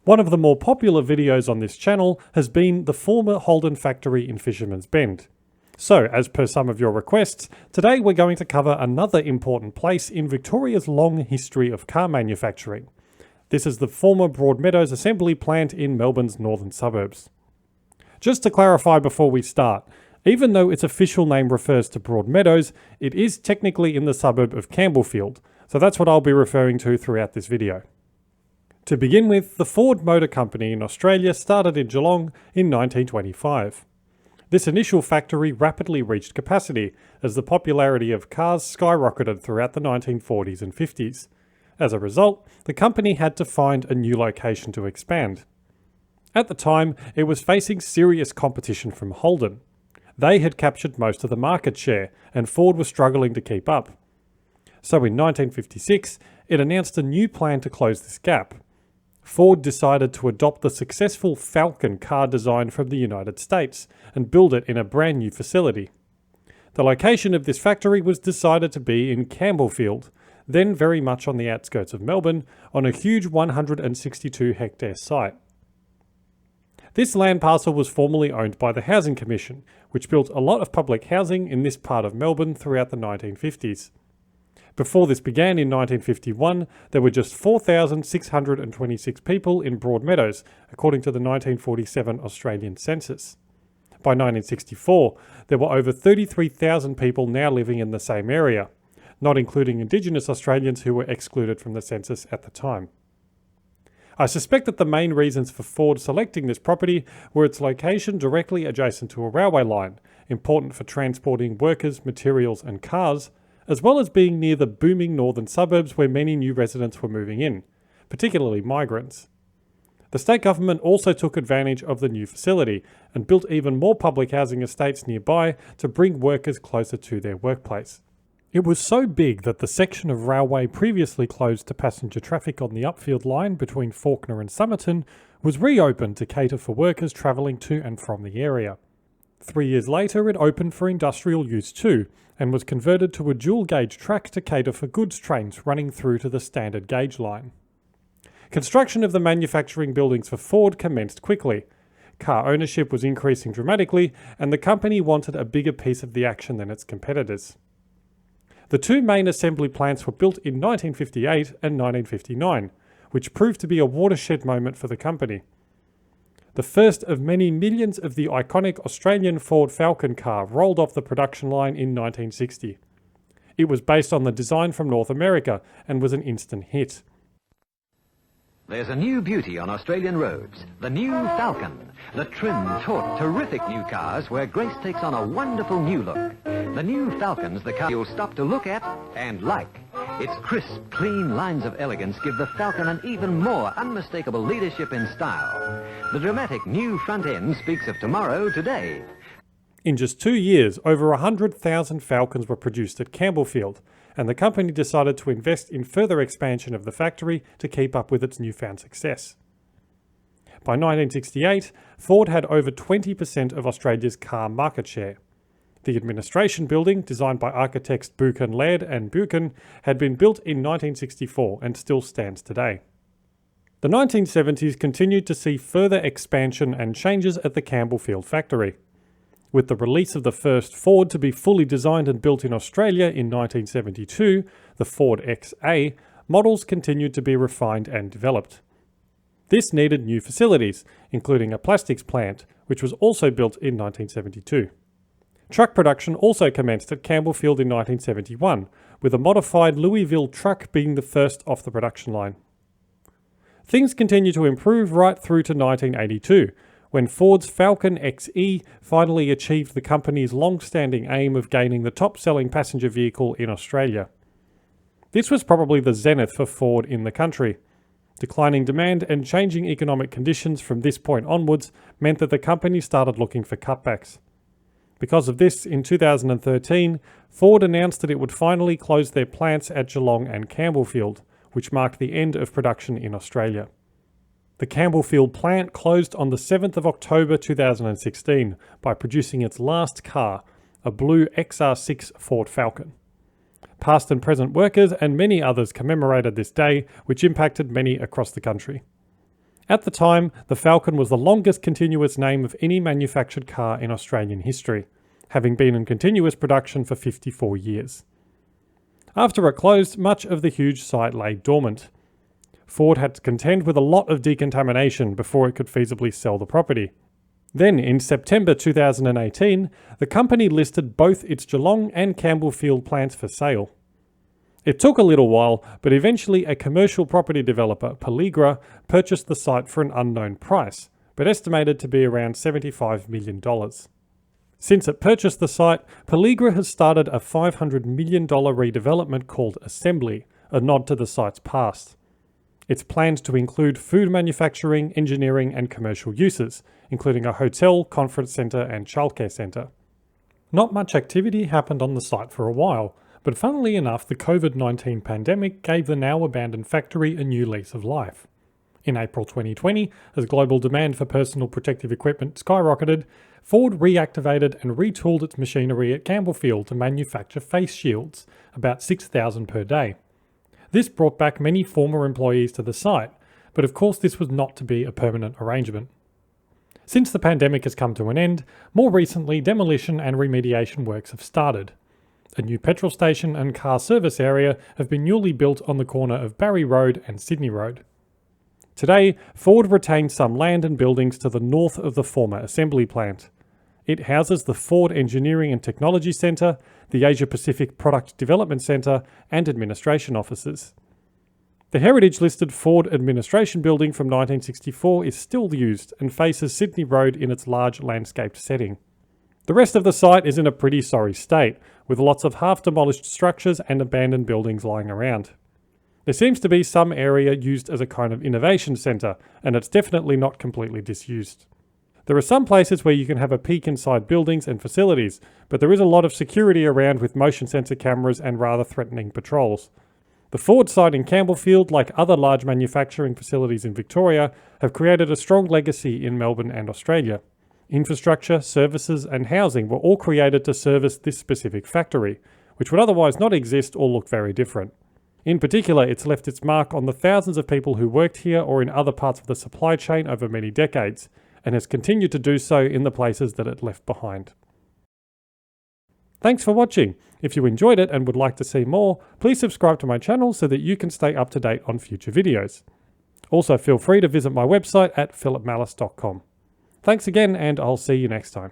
One of the more popular videos on this channel has been the former Holden factory in Fisherman's Bend. So, as per some of your requests, today we're going to cover another important place in Victoria's long history of car manufacturing. This is the former Broadmeadows assembly plant in Melbourne's northern suburbs. Just to clarify before we start, even though its official name refers to Broadmeadows, it is technically in the suburb of Campbellfield, so that's what I'll be referring to throughout this video. To begin with, the Ford Motor Company in Australia started in Geelong in 1925. This initial factory rapidly reached capacity as the popularity of cars skyrocketed throughout the 1940s and 50s. As a result, the company had to find a new location to expand. At the time, it was facing serious competition from Holden. They had captured most of the market share, and Ford was struggling to keep up. So in 1956, it announced a new plan to close this gap. Ford decided to adopt the successful Falcon car design from the United States and build it in a brand new facility. The location of this factory was decided to be in Campbellfield, then very much on the outskirts of Melbourne, on a huge 162-hectare site. This land parcel was formerly owned by the Housing Commission, which built a lot of public housing in this part of Melbourne throughout the 1950s. Before this began in 1951, there were just 4,626 people in Broadmeadows, according to the 1947 Australian census. By 1964, there were over 33,000 people now living in the same area, not including Indigenous Australians who were excluded from the census at the time. I suspect that the main reasons for Ford selecting this property were its location directly adjacent to a railway line, important for transporting workers, materials and cars, as well as being near the booming northern suburbs where many new residents were moving in, particularly migrants. The state government also took advantage of the new facility and built even more public housing estates nearby to bring workers closer to their workplace. It was so big that the section of railway previously closed to passenger traffic on the Upfield line between Fawkner and Somerton was reopened to cater for workers travelling to and from the area. 3 years later, it opened for industrial use too, and was converted to a dual-gauge track to cater for goods trains running through to the standard gauge line. Construction of the manufacturing buildings for Ford commenced quickly. Car ownership was increasing dramatically, and the company wanted a bigger piece of the action than its competitors. The two main assembly plants were built in 1958 and 1959, which proved to be a watershed moment for the company. The first of many millions of the iconic Australian Ford Falcon car rolled off the production line in 1960. It was based on the design from North America and was an instant hit. There's a new beauty on Australian roads, the new Falcon. The trim, taut, terrific new cars where grace takes on a wonderful new look. The new Falcon's the car you'll stop to look at and like. Its crisp, clean lines of elegance give the Falcon an even more unmistakable leadership in style. The dramatic new front end speaks of tomorrow today. In just 2 years, over 100,000 Falcons were produced at Campbellfield, and the company decided to invest in further expansion of the factory to keep up with its newfound success. By 1968, Ford had over 20% of Australia's car market share. The administration building, designed by architects Buchan Laird and Buchan, had been built in 1964 and still stands today. The 1970s continued to see further expansion and changes at the Campbellfield factory. With the release of the first Ford to be fully designed and built in Australia in 1972, the Ford XA, models continued to be refined and developed. This needed new facilities, including a plastics plant, which was also built in 1972. Truck production also commenced at Campbellfield in 1971, with a modified Louisville truck being the first off the production line. Things continued to improve right through to 1982, when Ford's Falcon XE finally achieved the company's long-standing aim of gaining the top-selling passenger vehicle in Australia. This was probably the zenith for Ford in the country. Declining demand and changing economic conditions from this point onwards meant that the company started looking for cutbacks. Because of this, in 2013, Ford announced that it would finally close their plants at Geelong and Campbellfield, which marked the end of production in Australia. The Campbellfield plant closed on the 7th of October 2016 by producing its last car, a blue XR6 Ford Falcon. Past and present workers and many others commemorated this day, which impacted many across the country. At the time, the Falcon was the longest continuous name of any manufactured car in Australian history, having been in continuous production for 54 years. After it closed, much of the huge site lay dormant. Ford had to contend with a lot of decontamination before it could feasibly sell the property. Then, in September 2018, the company listed both its Geelong and Campbellfield plants for sale. It took a little while, but eventually a commercial property developer, Peligra, purchased the site for an unknown price, but estimated to be around $75 million. Since it purchased the site, Peligra has started a $500 million redevelopment called Assembly, a nod to the site's past. It's planned to include food manufacturing, engineering and commercial uses, including a hotel, conference centre and childcare centre. Not much activity happened on the site for a while, but funnily enough, the COVID-19 pandemic gave the now abandoned factory a new lease of life. In April 2020, as global demand for personal protective equipment skyrocketed, Ford reactivated and retooled its machinery at Campbellfield to manufacture face shields, about 6,000 per day. This brought back many former employees to the site, but of course this was not to be a permanent arrangement. Since the pandemic has come to an end, more recently demolition and remediation works have started. A new petrol station and car service area have been newly built on the corner of Barry Road and Sydney Road. Today, Ford retains some land and buildings to the north of the former assembly plant. It houses the Ford Engineering and Technology Centre, the Asia Pacific Product Development Centre, and administration offices. The heritage-listed Ford Administration Building from 1964 is still used and faces Sydney Road in its large landscaped setting. The rest of the site is in a pretty sorry state, with lots of half-demolished structures and abandoned buildings lying around. There seems to be some area used as a kind of innovation centre, and it's definitely not completely disused. There are some places where you can have a peek inside buildings and facilities, but there is a lot of security around with motion sensor cameras and rather threatening patrols. The Ford site in Campbellfield, like other large manufacturing facilities in Victoria, have created a strong legacy in Melbourne and Australia. Infrastructure, services and housing were all created to service this specific factory, which would otherwise not exist or look very different. In particular, it's left its mark on the thousands of people who worked here or in other parts of the supply chain over many decades, and has continued to do so in the places that it left behind. Thanks for watching. If you enjoyed it and would like to see more, please subscribe to my channel so that you can stay up to date on future videos. Also feel free to visit my website at philipmallis.com. Thanks again, and I'll see you next time.